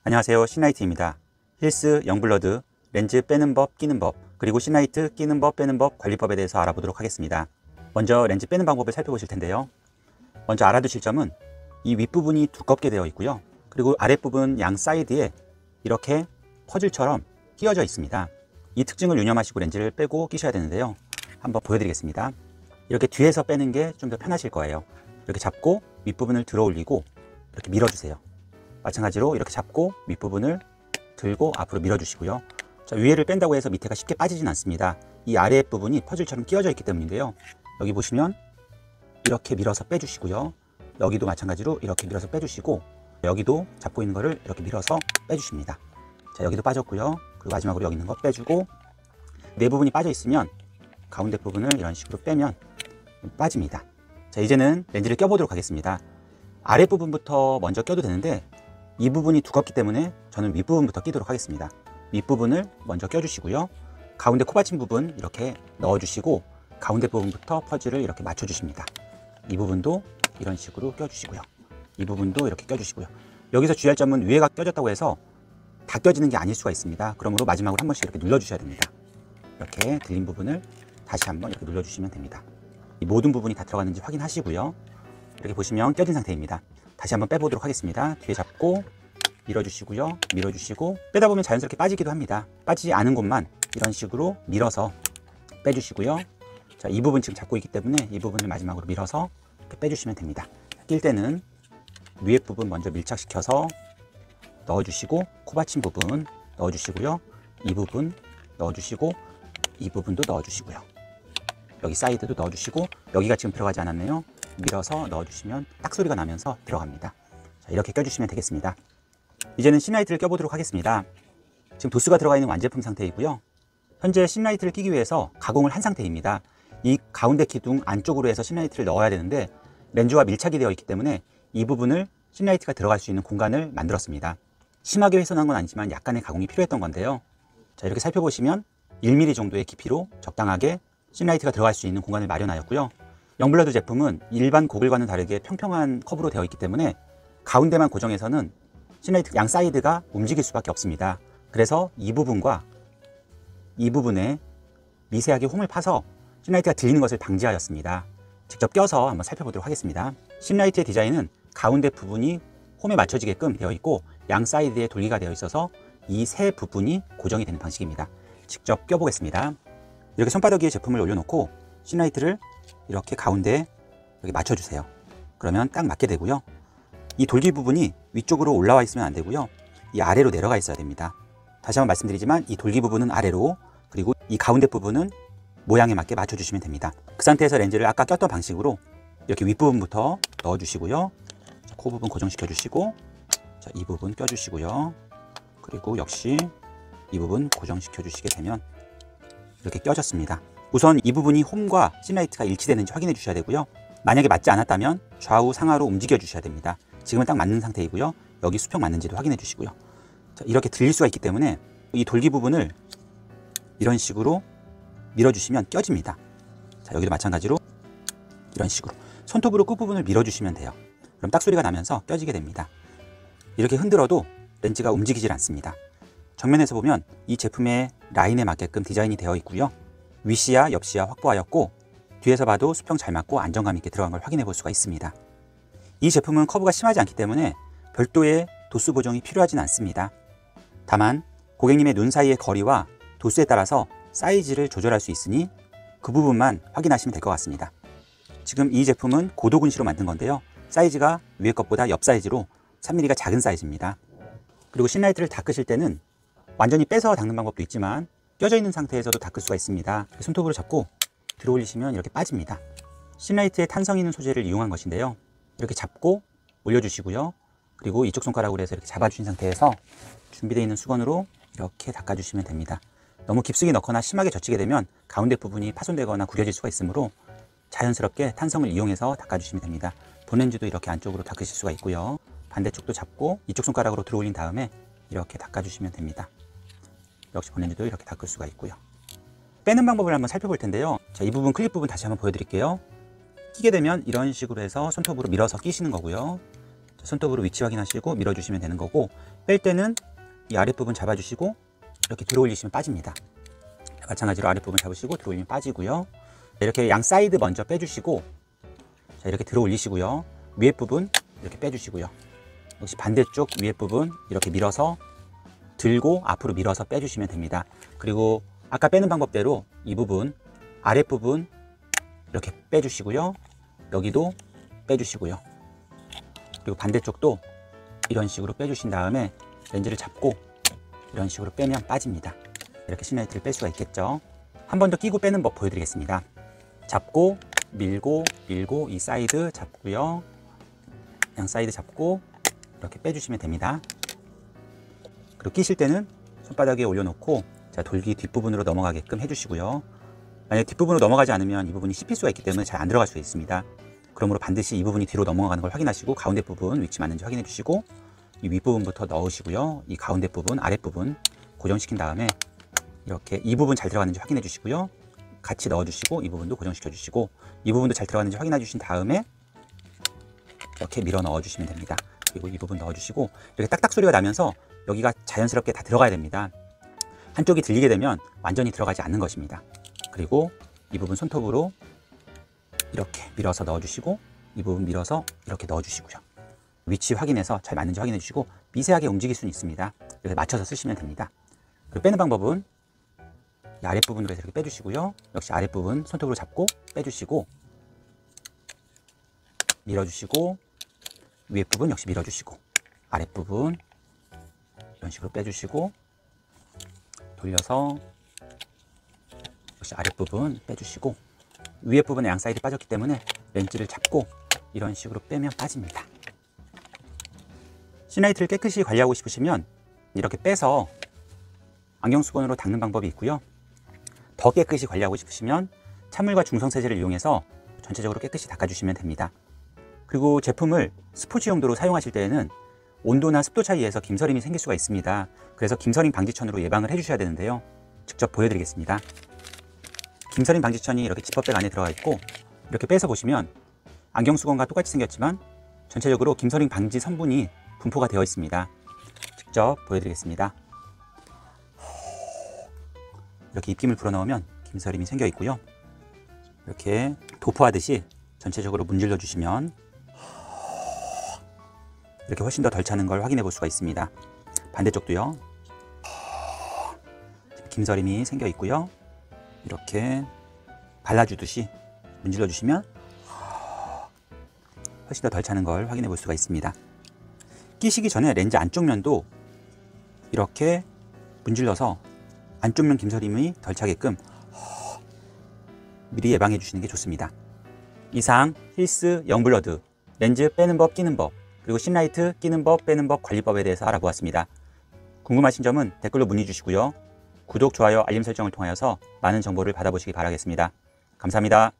안녕하세요, 신라이트입니다. 힐스 영블러드 렌즈 빼는 법, 끼는 법, 그리고 신라이트 끼는 법, 빼는 법, 관리법에 대해서 알아보도록 하겠습니다. 먼저 렌즈 빼는 방법을 살펴보실 텐데요. 먼저 알아두실 점은 이 윗부분이 두껍게 되어 있고요. 그리고 아랫부분 양 사이드에 이렇게 퍼즐처럼 끼워져 있습니다. 이 특징을 유념하시고 렌즈를 빼고 끼셔야 되는데요. 한번 보여드리겠습니다. 이렇게 뒤에서 빼는 게 좀 더 편하실 거예요. 이렇게 잡고 윗부분을 들어 올리고 이렇게 밀어주세요. 마찬가지로 이렇게 잡고 윗부분을 들고 앞으로 밀어주시고요. 자, 위에를 뺀다고 해서 밑에가 쉽게 빠지진 않습니다. 이 아래 부분이 퍼즐처럼 끼워져 있기 때문인데요. 여기 보시면 이렇게 밀어서 빼주시고요. 여기도 마찬가지로 이렇게 밀어서 빼주시고, 여기도 잡고 있는 거를 이렇게 밀어서 빼주십니다. 자, 여기도 빠졌고요. 그리고 마지막으로 여기 있는 거 빼주고, 네 부분이 빠져 있으면 가운데 부분을 이런 식으로 빼면 빠집니다. 자, 이제는 렌즈를 껴보도록 하겠습니다. 아랫부분부터 먼저 껴도 되는데 이 부분이 두껍기 때문에 저는 윗부분부터 끼도록 하겠습니다. 윗부분을 먼저 껴주시고요. 가운데 코받침 부분 이렇게 넣어주시고, 가운데 부분부터 퍼즐을 이렇게 맞춰주십니다. 이 부분도 이런 식으로 껴주시고요. 이 부분도 이렇게 껴주시고요. 여기서 주의할 점은 위에가 껴졌다고 해서 다 껴지는 게 아닐 수가 있습니다. 그러므로 마지막으로 한 번씩 이렇게 눌러주셔야 됩니다. 이렇게 들린 부분을 다시 한번 이렇게 눌러주시면 됩니다. 이 모든 부분이 다 들어갔는지 확인하시고요. 이렇게 보시면 껴진 상태입니다. 다시 한번 빼보도록 하겠습니다. 뒤에 잡고 밀어주시고요. 밀어주시고, 빼다 보면 자연스럽게 빠지기도 합니다. 빠지지 않은 곳만 이런 식으로 밀어서 빼주시고요. 자, 이 부분 지금 잡고 있기 때문에 이 부분을 마지막으로 밀어서 이렇게 빼주시면 됩니다. 낄 때는 위에 부분 먼저 밀착시켜서 넣어주시고, 코받침 부분 넣어주시고요. 이 부분 넣어주시고, 이 부분도 넣어주시고요. 여기 사이드도 넣어주시고, 여기가 지금 들어가지 않았네요. 밀어서 넣어주시면 딱 소리가 나면서 들어갑니다. 자, 이렇게 껴주시면 되겠습니다. 이제는 신라이트를 껴보도록 하겠습니다. 지금 도수가 들어가 있는 완제품 상태이고요. 현재 신라이트를 끼기 위해서 가공을 한 상태입니다. 이 가운데 기둥 안쪽으로 해서 신라이트를 넣어야 되는데 렌즈와 밀착이 되어 있기 때문에 이 부분을 신라이트가 들어갈 수 있는 공간을 만들었습니다. 심하게 훼손한 건 아니지만 약간의 가공이 필요했던 건데요. 자, 이렇게 살펴보시면 1mm 정도의 깊이로 적당하게 신라이트가 들어갈 수 있는 공간을 마련하였고요. 영블러드 제품은 일반 고글과는 다르게 평평한 컵으로 되어 있기 때문에 가운데만 고정해서는 신라이트 양 사이드가 움직일 수밖에 없습니다. 그래서 이 부분과 이 부분에 미세하게 홈을 파서 신라이트가 들리는 것을 방지하였습니다. 직접 껴서 한번 살펴보도록 하겠습니다. 신라이트의 디자인은 가운데 부분이 홈에 맞춰지게끔 되어 있고 양 사이드에 돌기가 되어 있어서 이 세 부분이 고정이 되는 방식입니다. 직접 껴보겠습니다. 이렇게 손바닥 위에 제품을 올려놓고 신라이트를 이렇게 가운데에 여기 맞춰주세요. 그러면 딱 맞게 되고요. 이 돌기 부분이 위쪽으로 올라와 있으면 안 되고요. 이 아래로 내려가 있어야 됩니다. 다시 한번 말씀드리지만 이 돌기 부분은 아래로, 그리고 이 가운데 부분은 모양에 맞게 맞춰주시면 됩니다. 그 상태에서 렌즈를 아까 꼈던 방식으로 이렇게 윗부분부터 넣어주시고요. 자, 코 부분 고정시켜 주시고, 자, 이 부분 껴주시고요. 그리고 역시 이 부분 고정시켜 주시게 되면 이렇게 껴졌습니다. 우선 이 부분이 홈과 신라이트가 일치되는지 확인해 주셔야 되고요. 만약에 맞지 않았다면 좌우 상하로 움직여 주셔야 됩니다. 지금은 딱 맞는 상태이고요. 여기 수평 맞는지도 확인해 주시고요. 자, 이렇게 들릴 수가 있기 때문에 이 돌기 부분을 이런 식으로 밀어주시면 껴집니다. 자, 여기도 마찬가지로 이런 식으로 손톱으로 끝부분을 밀어주시면 돼요. 그럼 딱 소리가 나면서 껴지게 됩니다. 이렇게 흔들어도 렌즈가 움직이질 않습니다. 정면에서 보면 이 제품의 라인에 맞게끔 디자인이 되어 있고요. 윗시야, 옆시야 확보하였고 뒤에서 봐도 수평 잘 맞고 안정감 있게 들어간 걸 확인해 볼 수가 있습니다. 이 제품은 커브가 심하지 않기 때문에 별도의 도수 보정이 필요하진 않습니다. 다만 고객님의 눈 사이의 거리와 도수에 따라서 사이즈를 조절할 수 있으니 그 부분만 확인하시면 될 것 같습니다. 지금 이 제품은 고도근시로 만든 건데요. 사이즈가 위에 것보다 옆 사이즈로 3mm가 작은 사이즈입니다. 그리고 신라이트를 닦으실 때는 완전히 빼서 닦는 방법도 있지만 껴져 있는 상태에서도 닦을 수가 있습니다. 손톱으로 잡고 들어 올리시면 이렇게 빠집니다. 신라이트의 탄성 있는 소재를 이용한 것인데요. 이렇게 잡고 올려주시고요. 그리고 이쪽 손가락으로 해서 이렇게 잡아주신 상태에서 준비되어 있는 수건으로 이렇게 닦아주시면 됩니다. 너무 깊숙이 넣거나 심하게 젖히게 되면 가운데 부분이 파손되거나 구겨질 수가 있으므로 자연스럽게 탄성을 이용해서 닦아주시면 됩니다. 본렌즈도 이렇게 안쪽으로 닦으실 수가 있고요. 반대쪽도 잡고 이쪽 손가락으로 들어 올린 다음에 이렇게 닦아주시면 됩니다. 역시 본렌즈도 이렇게 닦을 수가 있고요. 빼는 방법을 한번 살펴볼 텐데요. 자, 이 부분 클립 부분 다시 한번 보여드릴게요. 끼게 되면 이런 식으로 해서 손톱으로 밀어서 끼시는 거고요. 손톱으로 위치 확인하시고 밀어주시면 되는 거고, 뺄 때는 이 아랫부분 잡아주시고 이렇게 들어 올리시면 빠집니다. 마찬가지로 아랫부분 잡으시고 들어 올리면 빠지고요. 이렇게 양 사이드 먼저 빼주시고, 자, 이렇게 들어 올리시고요. 위에 부분 이렇게 빼주시고요. 역시 반대쪽 위에 부분 이렇게 밀어서 들고 앞으로 밀어서 빼주시면 됩니다. 그리고 아까 빼는 방법대로 이 부분 아랫부분 이렇게 빼주시고요. 여기도 빼주시고요. 그리고 반대쪽도 이런 식으로 빼주신 다음에 렌즈를 잡고 이런 식으로 빼면 빠집니다. 이렇게 신라이트를 뺄 수가 있겠죠. 한 번 더 끼고 빼는 법 보여드리겠습니다. 잡고 밀고 밀고 이 사이드 잡고요. 양 사이드 잡고 이렇게 빼주시면 됩니다. 그리고 끼실 때는 손바닥 위에 올려놓고, 자, 돌기 뒷부분으로 넘어가게끔 해주시고요. 만약에 뒷부분으로 넘어가지 않으면 이 부분이 씹힐 수가 있기 때문에 잘 안 들어갈 수가 있습니다. 그러므로 반드시 이 부분이 뒤로 넘어가는 걸 확인하시고 가운데 부분 위치 맞는지 확인해 주시고, 이 윗부분부터 넣으시고요. 이 가운데 부분 아랫부분 고정시킨 다음에 이렇게 이 부분 잘 들어가는지 확인해 주시고요. 같이 넣어주시고 이 부분도 고정시켜 주시고, 이 부분도 잘 들어가는지 확인해 주신 다음에 이렇게 밀어 넣어 주시면 됩니다. 그리고 이 부분 넣어주시고, 이렇게 딱딱 소리가 나면서 여기가 자연스럽게 다 들어가야 됩니다. 한쪽이 들리게 되면 완전히 들어가지 않는 것입니다. 그리고 이 부분 손톱으로 이렇게 밀어서 넣어주시고, 이 부분 밀어서 이렇게 넣어주시고요. 위치 확인해서 잘 맞는지 확인해 주시고, 미세하게 움직일 수는 있습니다. 이렇게 맞춰서 쓰시면 됩니다. 그리고 빼는 방법은 이 아랫부분으로 해서 이렇게 빼주시고요. 역시 아랫부분 손톱으로 잡고 빼주시고, 밀어주시고, 위에 부분 역시 밀어주시고, 아랫부분 이런 식으로 빼주시고, 돌려서 역시 아랫부분 빼주시고, 위에 부분에 양 사이드 빠졌기 때문에 렌즈를 잡고 이런 식으로 빼면 빠집니다. 신라이트를 깨끗이 관리하고 싶으시면 이렇게 빼서 안경 수건으로 닦는 방법이 있고요. 더 깨끗이 관리하고 싶으시면 찬물과 중성세제를 이용해서 전체적으로 깨끗이 닦아주시면 됩니다. 그리고 제품을 스포츠 용도로 사용하실 때에는 온도나 습도 차이에서 김서림이 생길 수가 있습니다. 그래서 김서림 방지천으로 예방을 해주셔야 되는데요. 직접 보여드리겠습니다. 김서림 방지천이 이렇게 지퍼백 안에 들어가 있고, 이렇게 빼서 보시면 안경 수건과 똑같이 생겼지만 전체적으로 김서림 방지 성분이 분포가 되어 있습니다. 직접 보여드리겠습니다. 이렇게 입김을 불어넣으면 김서림이 생겨 있고요. 이렇게 도포하듯이 전체적으로 문질러 주시면 이렇게 훨씬 더 덜 차는 걸 확인해 볼 수가 있습니다. 반대쪽도요. 김서림이 생겨 있고요. 이렇게 발라주듯이 문질러 주시면 훨씬 더 덜 차는 걸 확인해 볼 수가 있습니다. 끼시기 전에 렌즈 안쪽 면도 이렇게 문질러서 안쪽 면 김서림이 덜 차게끔 미리 예방해 주시는 게 좋습니다. 이상 힐스 영블러드 렌즈 빼는 법 끼는 법, 그리고 신라이트 끼는 법 빼는 법 관리법에 대해서 알아보았습니다. 궁금하신 점은 댓글로 문의 주시고요. 구독, 좋아요, 알림 설정을 통하여서 많은 정보를 받아보시기 바라겠습니다. 감사합니다.